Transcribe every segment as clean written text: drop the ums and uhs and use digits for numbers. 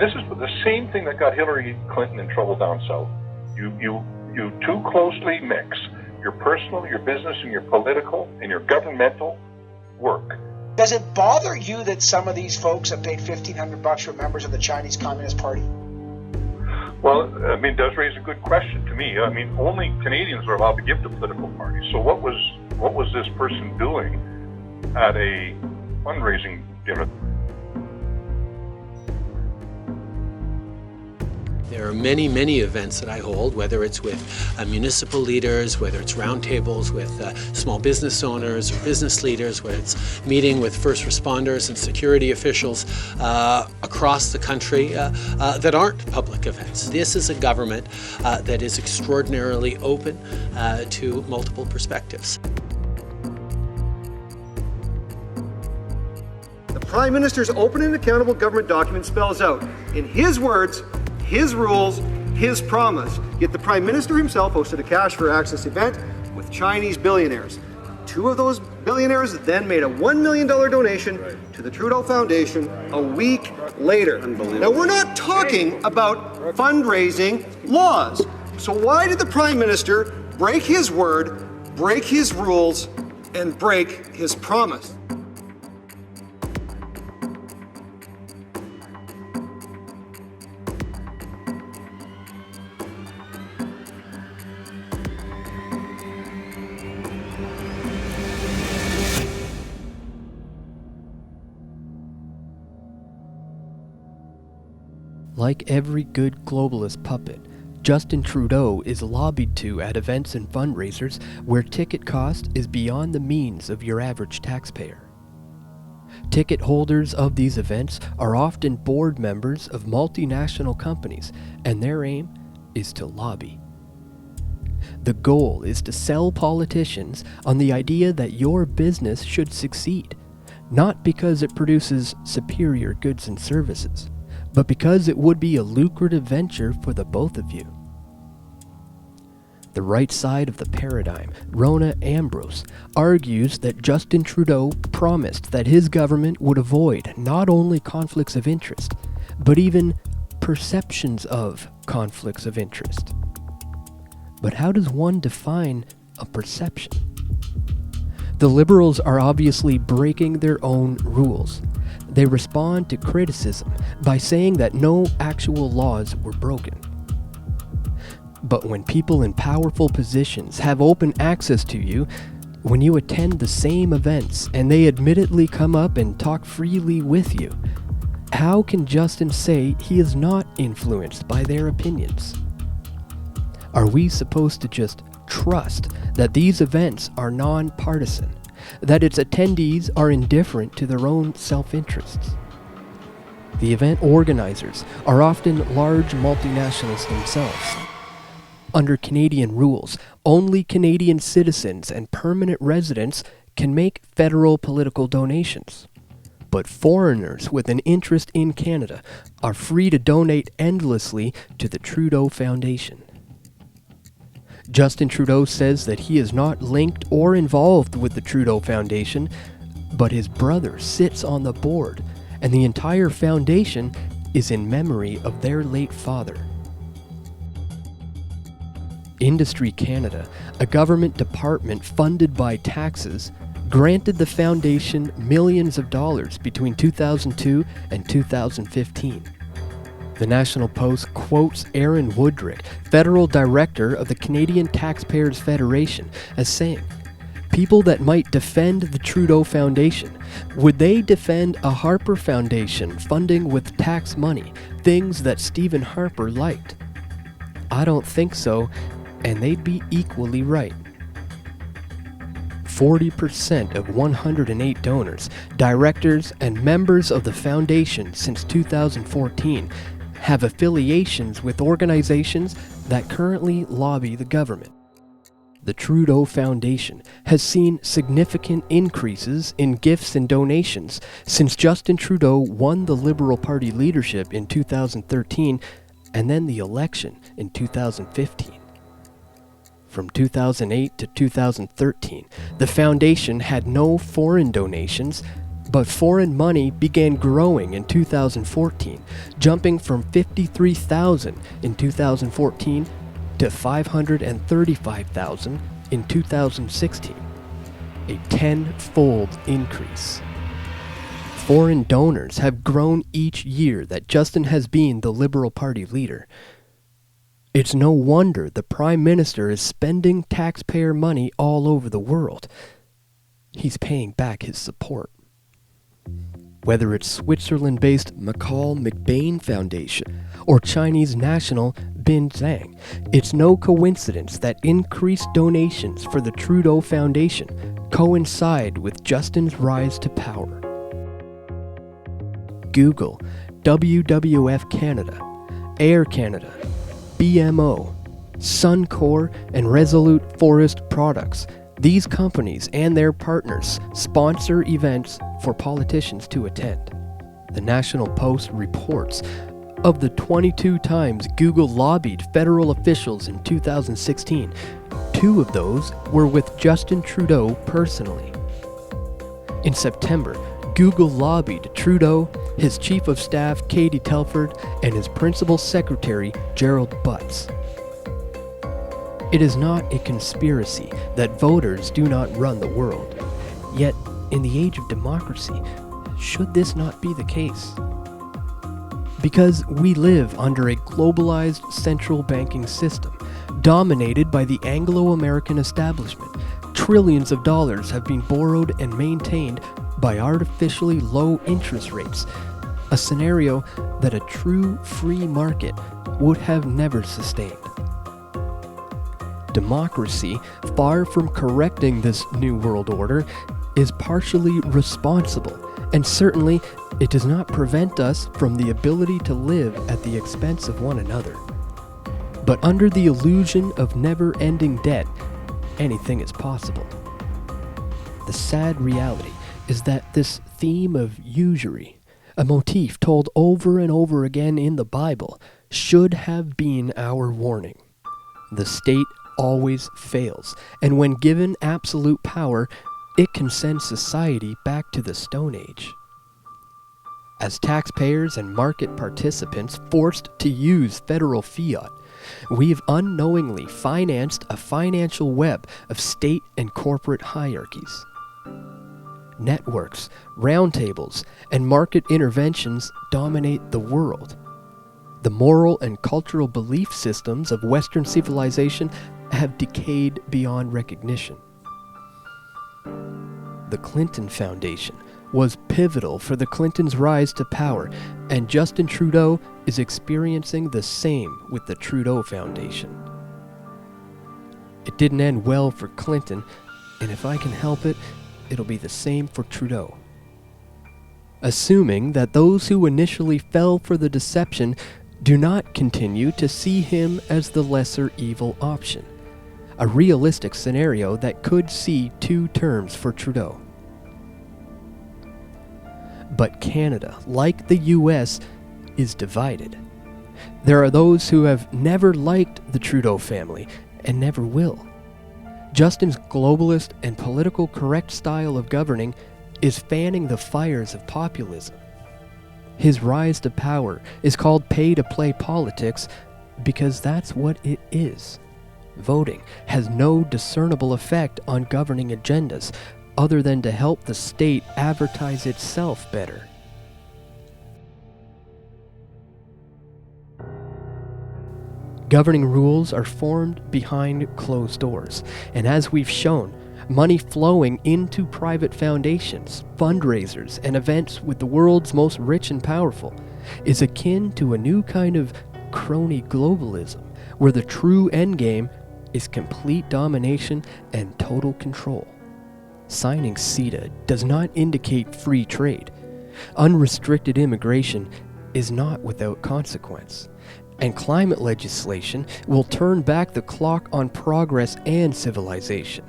this is the same thing that got Hillary Clinton in trouble down south. You too closely mix your personal, your business, and your political, and your governmental work. Does it bother you that some of these folks have paid $1,500 for members of the Chinese Communist Party? Well, I mean, it does raise a good question to me. I mean, only Canadians are allowed to give to political parties. So what was this person doing at a fundraising dinner? There are many, many events that I hold, whether it's with municipal leaders, whether it's roundtables with small business owners or business leaders, whether it's meeting with first responders and security officials across the country that aren't public events. This is a government that is extraordinarily open to multiple perspectives. The Prime Minister's open and accountable government document spells out, in his words, his rules, his promise. Yet the Prime Minister himself hosted a Cash for Access event with Chinese billionaires. Two of those billionaires then made a $1 million donation to the Trudeau Foundation a week later. Now, we're not talking about fundraising laws. So why did the Prime Minister break his word, break his rules, and break his promise? Like every good globalist puppet, Justin Trudeau is lobbied to at events and fundraisers where ticket cost is beyond the means of your average taxpayer. Ticket holders of these events are often board members of multinational companies, and their aim is to lobby. The goal is to sell politicians on the idea that your business should succeed, not because it produces superior goods and services, but because it would be a lucrative venture for the both of you. The right side of the paradigm, Rona Ambrose, argues that Justin Trudeau promised that his government would avoid not only conflicts of interest, but even perceptions of conflicts of interest. But how does one define a perception? The Liberals are obviously breaking their own rules. They respond to criticism by saying that no actual laws were broken. But when people in powerful positions have open access to you, when you attend the same events and they admittedly come up and talk freely with you, how can Justin say he is not influenced by their opinions? Are we supposed to just trust that these events are non-partisan, that its attendees are indifferent to their own self-interests? The event organizers are often large multinationals themselves. Under Canadian rules, only Canadian citizens and permanent residents can make federal political donations. But foreigners with an interest in Canada are free to donate endlessly to the Trudeau Foundation. Justin Trudeau says that he is not linked or involved with the Trudeau Foundation, but his brother sits on the board, and the entire foundation is in memory of their late father. Industry Canada, a government department funded by taxes, granted the foundation millions of dollars between 2002 and 2015. The National Post quotes Aaron Woodrick, federal director of the Canadian Taxpayers Federation, as saying, "People that might defend the Trudeau Foundation, would they defend a Harper Foundation funding with tax money, things that Stephen Harper liked? I don't think so, and they'd be equally right." 40% of 108 donors, directors, and members of the foundation since 2014 have affiliations with organizations that currently lobby the government. The Trudeau Foundation has seen significant increases in gifts and donations since Justin Trudeau won the Liberal Party leadership in 2013 and then the election in 2015. From 2008 to 2013, the foundation had no foreign donations, But foreign money began growing in 2014, jumping from 53,000 in 2014 to 535,000 in 2016, a 10-fold increase. Foreign donors have grown each year that Justin has been the Liberal Party leader. It's no wonder the Prime Minister is spending taxpayer money all over the world. He's paying back his support. Whether it's Switzerland-based McCall McBain Foundation or Chinese national Bin Zhang, it's no coincidence that increased donations for the Trudeau Foundation coincide with Justin's rise to power. Google, WWF Canada, Air Canada, BMO, Suncor, and Resolute Forest Products. These companies and their partners sponsor events for politicians to attend. The National Post reports of the 22 times Google lobbied federal officials in 2016, 2 of those were with Justin Trudeau personally. In September, Google lobbied Trudeau, his Chief of Staff Katie Telford, and his Principal Secretary Gerald Butts. It is not a conspiracy that voters do not run the world. Yet, in the age of democracy, should this not be the case? Because we live under a globalized central banking system, dominated by the Anglo-American establishment. Trillions of dollars have been borrowed and maintained by artificially low interest rates, a scenario that a true free market would have never sustained. Democracy, far from correcting this new world order, is partially responsible, and certainly it does not prevent us from the ability to live at the expense of one another. But under the illusion of never-ending debt, anything is possible. The sad reality is that this theme of usury, a motif told over and over again in the Bible, should have been our warning. The state always fails, and when given absolute power, it can send society back to the Stone Age. As taxpayers and market participants forced to use federal fiat, we've unknowingly financed a financial web of state and corporate hierarchies. Networks, roundtables, and market interventions dominate the world. The moral and cultural belief systems of Western civilization have decayed beyond recognition. The Clinton Foundation was pivotal for the Clintons' rise to power, and Justin Trudeau is experiencing the same with the Trudeau Foundation. It didn't end well for Clinton, and if I can help it, it'll be the same for Trudeau. Assuming that those who initially fell for the deception do not continue to see him as the lesser evil option, a realistic scenario that could see 2 terms for Trudeau. But Canada, like the US, is divided. There are those who have never liked the Trudeau family and never will. Justin's globalist and political correct style of governing is fanning the fires of populism. His rise to power is called pay-to-play politics because that's what it is. Voting has no discernible effect on governing agendas other than to help the state advertise itself better. Governing rules are formed behind closed doors, and as we've shown, money flowing into private foundations, fundraisers, and events with the world's most rich and powerful is akin to a new kind of crony globalism, where the true endgame is complete domination and total control. Signing CETA does not indicate free trade. Unrestricted immigration is not without consequence. And climate legislation will turn back the clock on progress and civilization,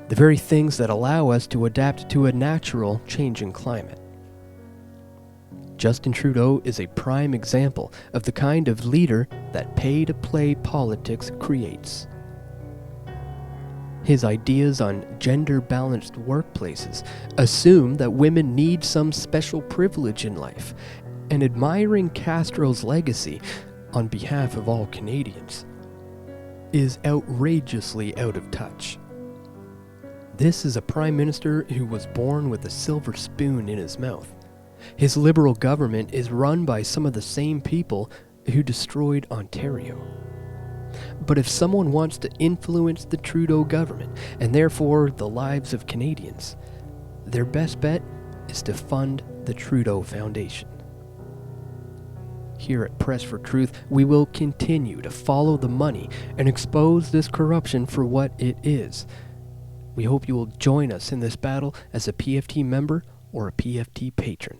the very things that allow us to adapt to a natural changing climate. Justin Trudeau is a prime example of the kind of leader that pay-to-play politics creates. His ideas on gender-balanced workplaces assume that women need some special privilege in life, and admiring Castro's legacy on behalf of all Canadians is outrageously out of touch. This is a Prime Minister who was born with a silver spoon in his mouth. His Liberal government is run by some of the same people who destroyed Ontario. But if someone wants to influence the Trudeau government, and therefore the lives of Canadians, their best bet is to fund the Trudeau Foundation. Here at Press for Truth, we will continue to follow the money and expose this corruption for what it is. We hope you will join us in this battle as a PFT member or a PFT patron.